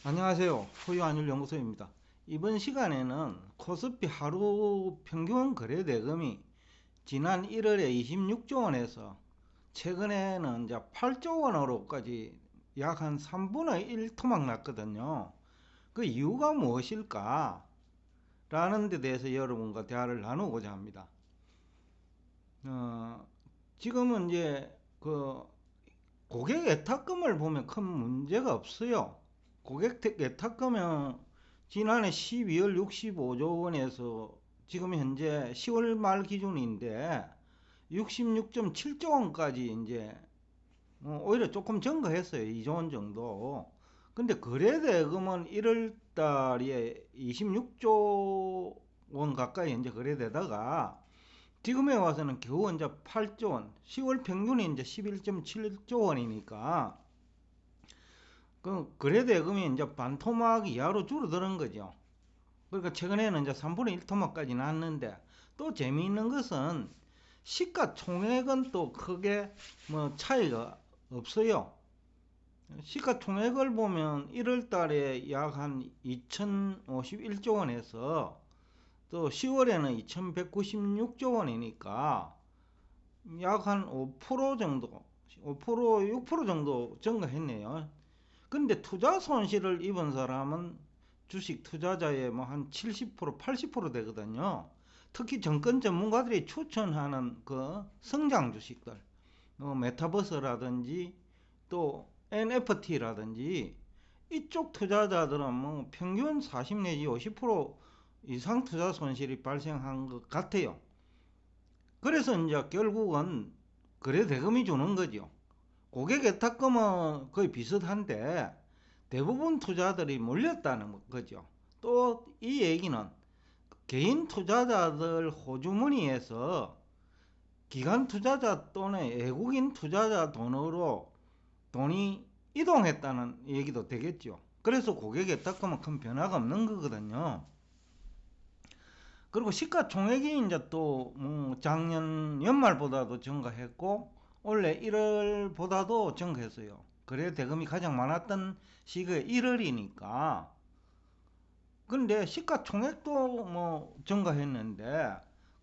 안녕하세요. 소유한율연구소입니다. 이번 시간에는 코스피 하루 평균 거래 대금이 지난 1월에 26조 원에서 최근에는 이제 8조 원으로까지 약 한 3분의 1 토막 났거든요. 그 이유가 무엇일까? 라는 데 대해서 여러분과 대화를 나누고자 합니다. 어, 지금은 이제 그 고객 예탁금을 보면 큰 문제가 없어요. 고객 예탁금은 지난해 12월 65조 원에서 지금 현재 10월 말 기준인데 66.7조 원까지 이제 오히려 조금 증가했어요. 2조 원 정도. 근데 거래대금은 1월 달에 26조 원 가까이 이제 거래되다가 지금에 와서는 겨우 이제 8조 원, 10월 평균이 이제 11.7조 원이니까 그 거래대금이 이제 반토막 이하로 줄어드는 거죠. 그러니까 최근에는 이제 3분의 1 토막까지 났는데 또 재미있는 것은 시가총액은 또 크게 뭐 차이가 없어요. 시가총액을 보면 1월 달에 약 한 2051조 원에서 또 10월에는 2196조 원이니까 약 한 5% 정도, 5%, 6% 정도 증가했네요. 근데 투자 손실을 입은 사람은 주식 투자자의 뭐 한 70%, 80% 되거든요. 특히 정권 전문가들이 추천하는 그 성장 주식들, 메타버스라든지 또 NFT라든지 이쪽 투자자들은 뭐 평균 40 내지 50% 이상 투자 손실이 발생한 것 같아요. 그래서 이제 결국은 거래 대금이 주는 거죠. 고객 예탁금은 거의 비슷한데 대부분 투자들이 몰렸다는 거죠. 또 이 얘기는 개인 투자자들 호주머니에서 기관 투자자 또는 외국인 투자자 돈으로 돈이 이동했다는 얘기도 되겠죠. 그래서 고객 예탁금은 큰 변화가 없는 거거든요. 그리고 시가총액이 이제 또 작년 연말보다도 증가했고 올해 1월보다도 증가했어요. 거래 대금이 가장 많았던 시기가 1월이니까. 그런데 시가총액도 뭐 증가했는데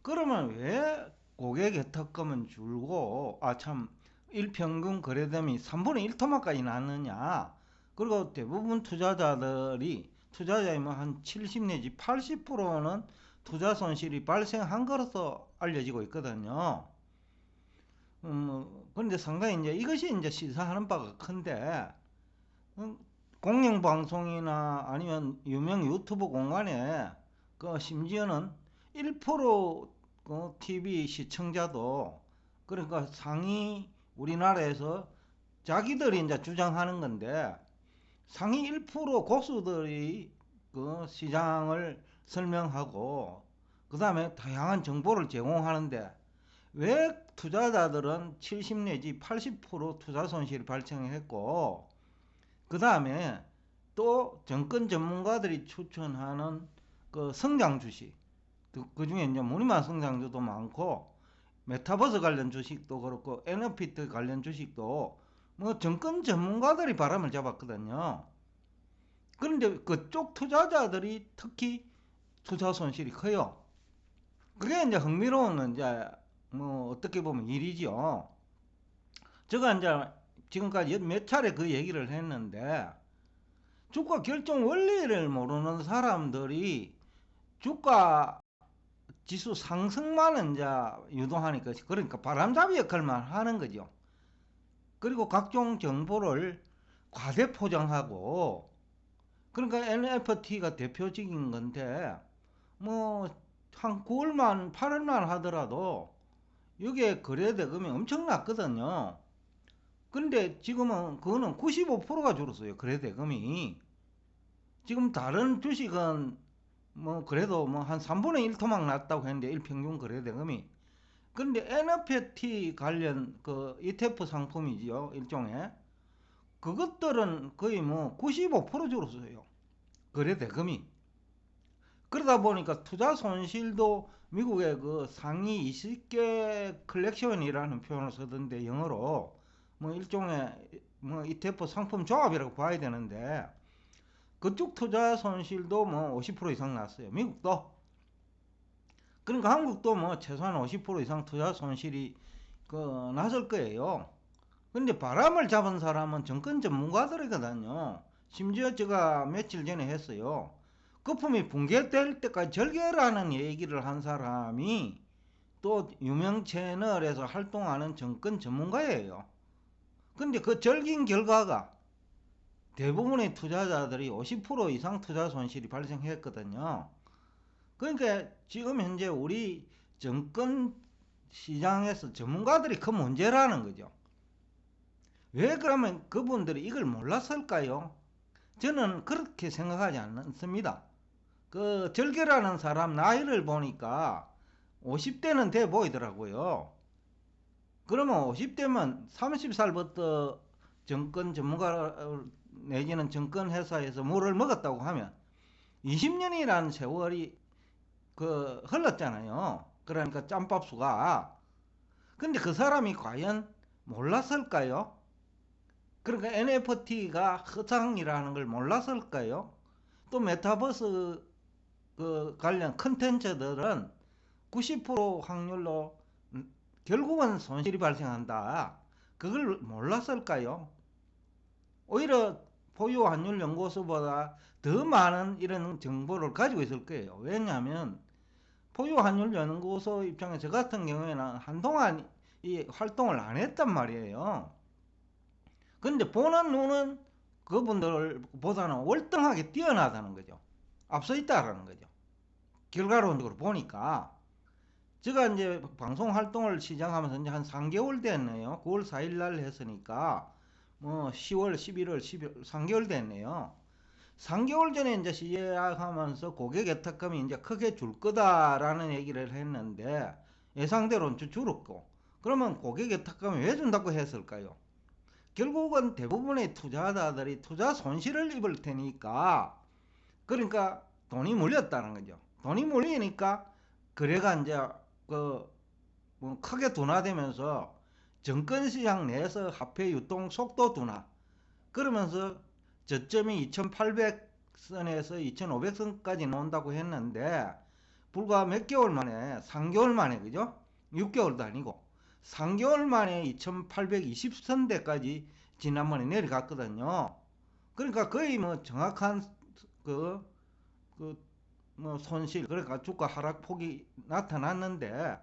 그러면 왜 고객 예탁금은 줄고 참 일평균 거래대금이 3분의 1 토막까지 났느냐. 그리고 대부분 투자자의 뭐 한 70 내지 80%는 투자 손실이 발생한 것으로 알려지고 있거든요. 그런데 상당히 이제 이것이 이제 시사하는 바가 큰데, 공영방송이나 아니면 유명 유튜브 공간에 그 심지어는 1% TV 시청자도 그러니까 상위 우리나라에서 자기들이 이제 주장하는 건데 상위 1% 고수들이 그 시장을 설명하고 그 다음에 다양한 정보를 제공하는데 왜 투자자들은 70 내지 80% 투자 손실이 발생했고 그 다음에 또 정권 전문가들이 추천하는 그 성장 주식 그 중에 이제 무늬만 성장주도 많고 메타버스 관련 주식도 그렇고 NFT 관련 주식도 뭐 정권 전문가들이 바람을 잡았거든요. 그런데 그쪽 투자자들이 특히 투자 손실이 커요. 그게 이제 흥미로운 이제 뭐 어떻게 보면 일이죠. 제가 이제 지금까지 몇 차례 그 얘기를 했는데 주가 결정 원리를 모르는 사람들이 주가 지수 상승만 이제 유도하니까 그러니까 바람잡이 역할만 하는 거죠. 그리고 각종 정보를 과대 포장하고 그러니까 NFT가 대표적인 건데 뭐 한 9월만 8월만 하더라도 이게 거래대금이 엄청났거든요. 근데 지금은 그거는 95%가 줄었어요. 거래대금이. 지금 다른 주식은 뭐 그래도 뭐 한 3분의 1 토막 났다고 했는데 일평균 거래대금이. 근데 NFT 관련 그 ETF 상품이지요. 일종의. 그것들은 거의 뭐 95% 줄었어요. 거래대금이. 그러다 보니까 투자 손실도 미국의 그 상위 20개 컬렉션이라는 표현을 쓰던데 영어로 뭐 일종의 뭐 ETF 상품 조합이라고 봐야 되는데 그쪽 투자 손실도 뭐 50% 이상 났어요. 미국도. 그러니까 한국도 뭐 최소한 50% 이상 투자 손실이 났을 거예요. 근데 바람을 잡은 사람은 정권 전문가들이거든요. 심지어 제가 며칠 전에 했어요. 거품이 붕괴될 때까지 절개라는 얘기를 한 사람이 또 유명 채널에서 활동하는 정권 전문가예요. 근데 그 절긴 결과가 대부분의 투자자들이 50% 이상 투자 손실이 발생했거든요. 그러니까 지금 현재 우리 정권 시장에서 전문가들이 큰 문제라는 거죠. 왜 그러면 그분들이 이걸 몰랐을까요? 저는 그렇게 생각하지 않습니다. 그 절개라는 사람 나이를 보니까 50대는 돼 보이더라고요. 그러면 50대면 30살부터 정권 전문가 내지는 정권 회사에서 뭐를 먹었다고 하면 20년이라는 세월이 흘렀잖아요. 그러니까 짬밥수가. 근데 그 사람이 과연 몰랐을까요? 그러니까 NFT가 허상이라는 걸 몰랐을까요? 또 메타버스 관련 컨텐츠들은 90% 확률로 결국은 손실이 발생한다. 그걸 몰랐을까요? 오히려 포유 환율 연구소보다 더 많은 이런 정보를 가지고 있을 거예요. 왜냐하면 포유 환율 연구소 입장에 저 같은 경우에는 한동안 이 활동을 안 했단 말이에요. 근데 보는 눈은 그분들보다는 월등하게 뛰어나다는 거죠. 앞서 있다라는 거죠. 결과론적으로 보니까. 제가 이제 방송 활동을 시작하면서 이제 한 3개월 됐네요. 9월 4일 날 했으니까 뭐 10월, 11월, 12월 3개월 됐네요. 3개월 전에 이제 시작하면서 고객 예탁금이 이제 크게 줄 거다라는 얘기를 했는데 예상대로는 줄었고, 그러면 고객 예탁금이 왜 준다고 했을까요? 결국은 대부분의 투자자들이 투자 손실을 입을 테니까, 그러니까 돈이 몰렸다는 거죠. 돈이 몰리니까 거래가 이제 뭐 크게 둔화되면서 정권시장 내에서 화폐 유통 속도 둔화, 그러면서 저점이 2800선에서 2500선까지 나온다고 했는데 불과 몇 개월 만에, 3개월 만에, 그죠? 6개월도 아니고 3개월 만에 2820선대까지 지난번에 내려갔거든요. 그러니까 거의 뭐 정확한 그, 뭐 손실, 그러니까 주가 하락폭이 나타났는데,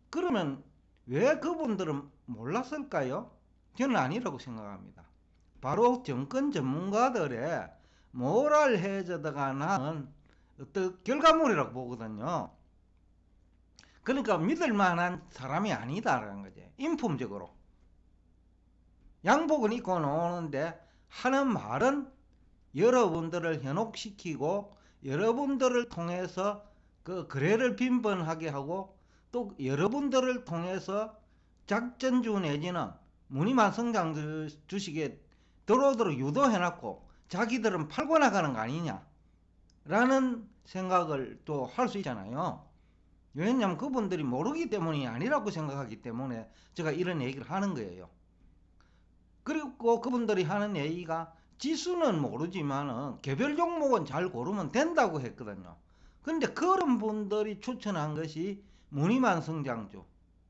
그러면 왜 그분들은 몰랐을까요? 저는 아니라고 생각합니다. 바로 정권 전문가들의 모랄 해저드가 낳은 어떤 결과물이라고 보거든요. 그러니까 믿을 만한 사람이 아니다라는 거지. 인품적으로. 양복은 입고 나오는데 하는 말은 여러분들을 현혹시키고 여러분들을 통해서 그 거래를 빈번하게 하고 또 여러분들을 통해서 작전주 내지는 무늬만 성장 주식에 들어오도록 유도해놨고 자기들은 팔고 나가는 거 아니냐 라는 생각을 또 할 수 있잖아요. 왜냐하면 그분들이 모르기 때문이 아니라고 생각하기 때문에 제가 이런 얘기를 하는 거예요. 그리고 그분들이 하는 얘기가 지수는 모르지만은 개별 종목은 잘 고르면 된다고 했거든요. 근데 그런 분들이 추천한 것이 무늬만 성장주,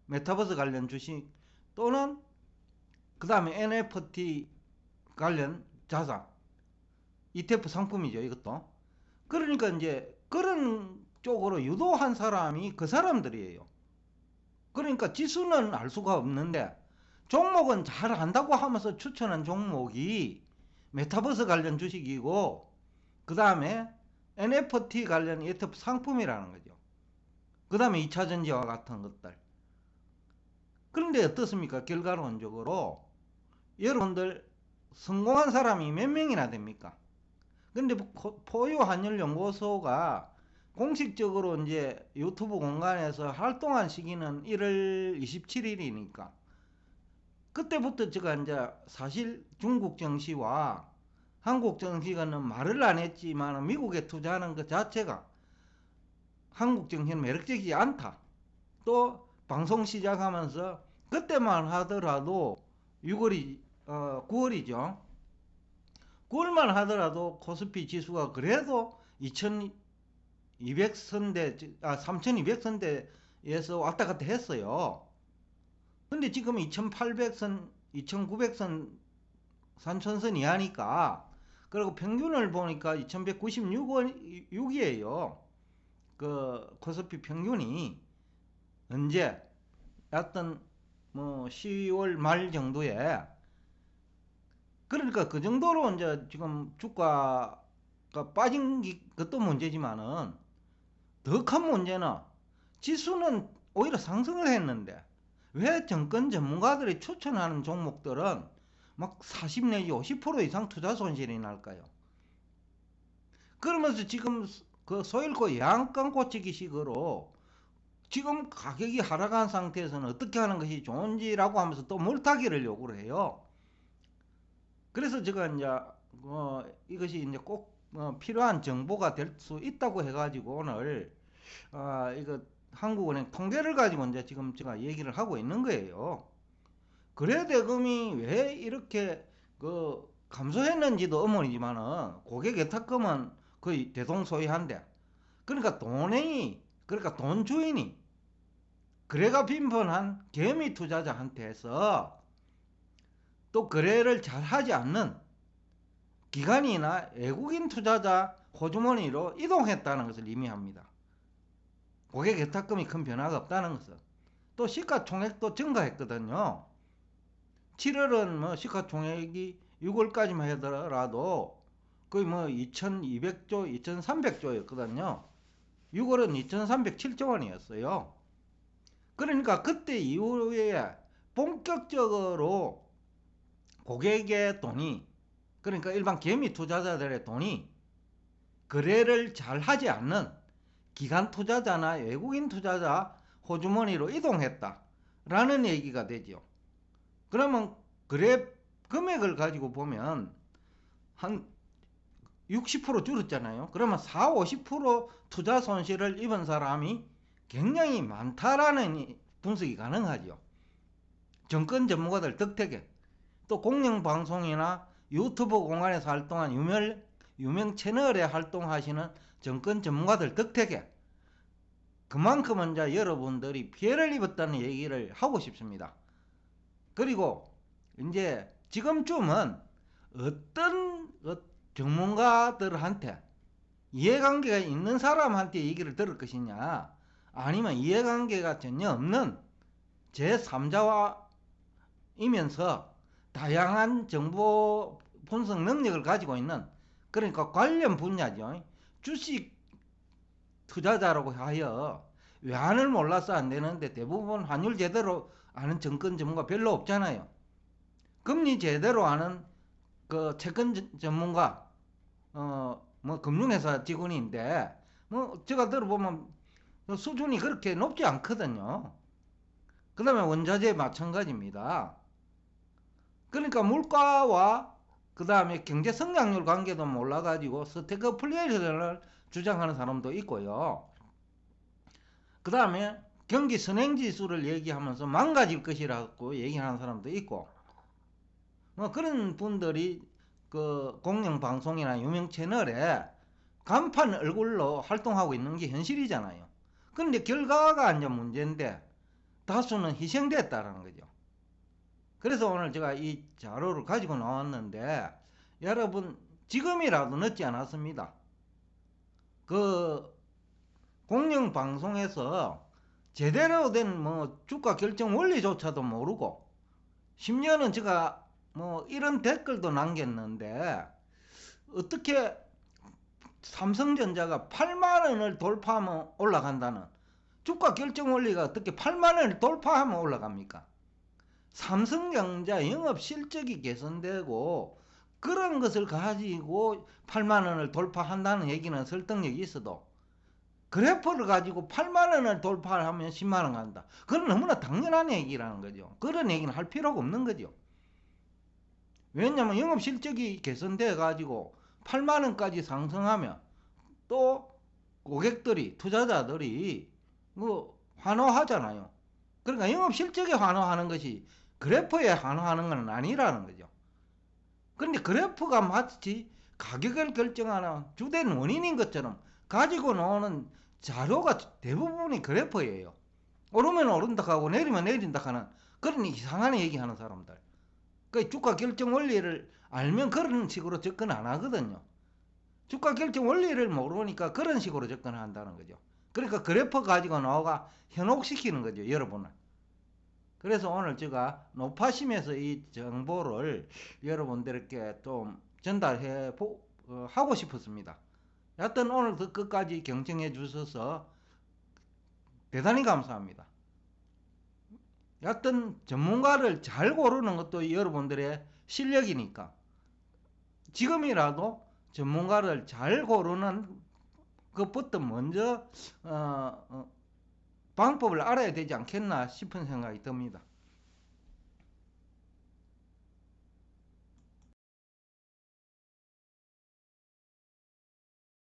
메타버스 관련 주식 또는 그 다음에 NFT 관련 자산, ETF 상품이죠, 이것도. 그러니까 이제 그런 쪽으로 유도한 사람이 그 사람들이에요. 그러니까 지수는 알 수가 없는데 종목은 잘 안다고 하면서 추천한 종목이 메타버스 관련 주식이고 그 다음에 NFT 관련 ETF 상품이라는 거죠. 그 다음에 2차전지와 같은 것들. 그런데 어떻습니까? 결과론적으로 여러분들 성공한 사람이 몇 명이나 됩니까? 근데 포유 환율 연구소가 공식적으로 이제 유튜브 공간에서 활동한 시기는 1월 27일이니까 그때부터 제가 이제 사실 중국 정시와 한국 정시가는 말을 안 했지만 미국에 투자하는 것 자체가 한국 정시는 매력적이지 않다. 또 방송 시작하면서 그때만 하더라도 6월이 9월이죠. 9월만 하더라도 코스피 지수가 그래도 2200선대, 3200선대에서 왔다 갔다 했어요. 근데 지금 2800선, 2900선, 3000선 이하니까, 그리고 평균을 보니까 2196이에요. 그 코스피 평균이 언제 어떤 뭐 10월 말 정도에, 그러니까 그 정도로 이제 지금 주가가 빠진 것도 문제지만은 더 큰 문제는 지수는 오히려 상승을 했는데 왜 정권 전문가들이 추천하는 종목들은 막 40 내지 50% 이상 투자 손실이 날까요? 그러면서 지금 그 소일고 양강 꽂히기 식으로 지금 가격이 하락한 상태에서는 어떻게 하는 것이 좋은지라고 하면서 또 물타기를 요구를 해요. 그래서 제가 이제 이것이 이제 꼭 필요한 정보가 될 수 있다고 해가지고 오늘 이거 한국은행 통계를 가지고 이제 지금 제가 얘기를 하고 있는 거예요. 거래 대금이 왜 이렇게 감소했는지도 의문이지만은 고객 예탁금은 거의 대동소이한데, 그러니까 돈 주인이 거래가 빈번한 개미 투자자한테서 또 거래를 잘 하지 않는 기관이나 외국인 투자자 호주머니로 이동했다는 것을 의미합니다. 고객 예탁금이 큰 변화가 없다는 것은. 또 시가총액도 증가했거든요. 7월은 뭐 시가총액이 6월까지만 하더라도 거의 뭐 2200조, 2300조였거든요. 6월은 2307조 원이었어요. 그러니까 그때 이후에 본격적으로 고객의 돈이, 그러니까 일반 개미 투자자들의 돈이 거래를 잘 하지 않는 기관 투자자나 외국인 투자자 호주머니로 이동했다라는 얘기가 되죠. 그러면 거래 금액을 가지고 보면 한 60% 줄었잖아요. 그러면 4, 50% 투자 손실을 입은 사람이 굉장히 많다라는 분석이 가능하죠. 정권 전문가들 덕택에, 또 공영방송이나 유튜브 공간에서 활동한 유명 채널에 활동하시는 정권 전문가들 덕택에 그만큼 이제 여러분들이 피해를 입었다는 얘기를 하고 싶습니다. 그리고 이제 지금쯤은 어떤 전문가들한테, 이해관계가 있는 사람한테 얘기를 들을 것이냐, 아니면 이해관계가 전혀 없는 제3자이면서 다양한 정보 분석 능력을 가지고 있는, 그러니까 관련 분야죠. 주식 투자자라고 하여 외환을 몰라서 안 되는데 대부분 환율 제대로 아는 정권 전문가 별로 없잖아요. 금리 제대로 아는 그 채권 전문가, 뭐 금융회사 직원인데 뭐 제가 들어보면 수준이 그렇게 높지 않거든요. 그 다음에 원자재 마찬가지입니다. 그러니까 물가와 그 다음에 경제 성장률 관계도 몰라가지고 스태그플레이션을 주장하는 사람도 있고요. 그 다음에 경기 선행지수를 얘기하면서 망가질 것이라고 얘기하는 사람도 있고, 뭐 그런 분들이 그 공영방송이나 유명 채널에 간판 얼굴로 활동하고 있는 게 현실이잖아요. 그런데 결과가 이제 문제인데 다수는 희생됐다는 거죠. 그래서 오늘 제가 이 자료를 가지고 나왔는데, 여러분 지금이라도 늦지 않았습니다. 그 공영방송에서 제대로 된 뭐 주가 결정 원리조차도 모르고, 심지어는 제가 뭐 이런 댓글도 남겼는데, 어떻게 삼성전자가 8만원을 돌파하면 올라간다는, 주가 결정 원리가 어떻게 8만원을 돌파하면 올라갑니까? 삼성전자 영업 실적이 개선되고 그런 것을 가지고 8만원을 돌파한다는 얘기는 설득력이 있어도, 그래프를 가지고 8만원을 돌파하면 10만원 간다, 그건 너무나 당연한 얘기라는 거죠. 그런 얘기는 할 필요가 없는 거죠. 왜냐면 영업 실적이 개선돼 가지고 8만원까지 상승하면 또 고객들이, 투자자들이 뭐 환호하잖아요. 그러니까 영업 실적에 환호하는 것이 그래프에 환호하는 건 아니라는 거죠. 그런데 그래프가 마치 가격을 결정하는 주된 원인인 것처럼 가지고 나오는 자료가 대부분이 그래프예요. 오르면 오른다 하고 내리면 내린다 하는 그런 이상한 얘기하는 사람들. 그 주가 결정 원리를 알면 그런 식으로 접근 안 하거든요. 주가 결정 원리를 모르니까 그런 식으로 접근한다는 거죠. 그러니까 그래프 가지고 나와가 현혹시키는 거죠, 여러분을. 그래서 오늘 제가 노파심에서 이 정보를 여러분들께 좀 전달해 하고 싶었습니다. 여하튼 오늘도 끝까지 경청해 주셔서 대단히 감사합니다. 여하튼 전문가를 잘 고르는 것도 여러분들의 실력이니까 지금이라도 전문가를 잘 고르는 것부터 먼저 방법을 알아야 되지 않겠나 싶은 생각이 듭니다.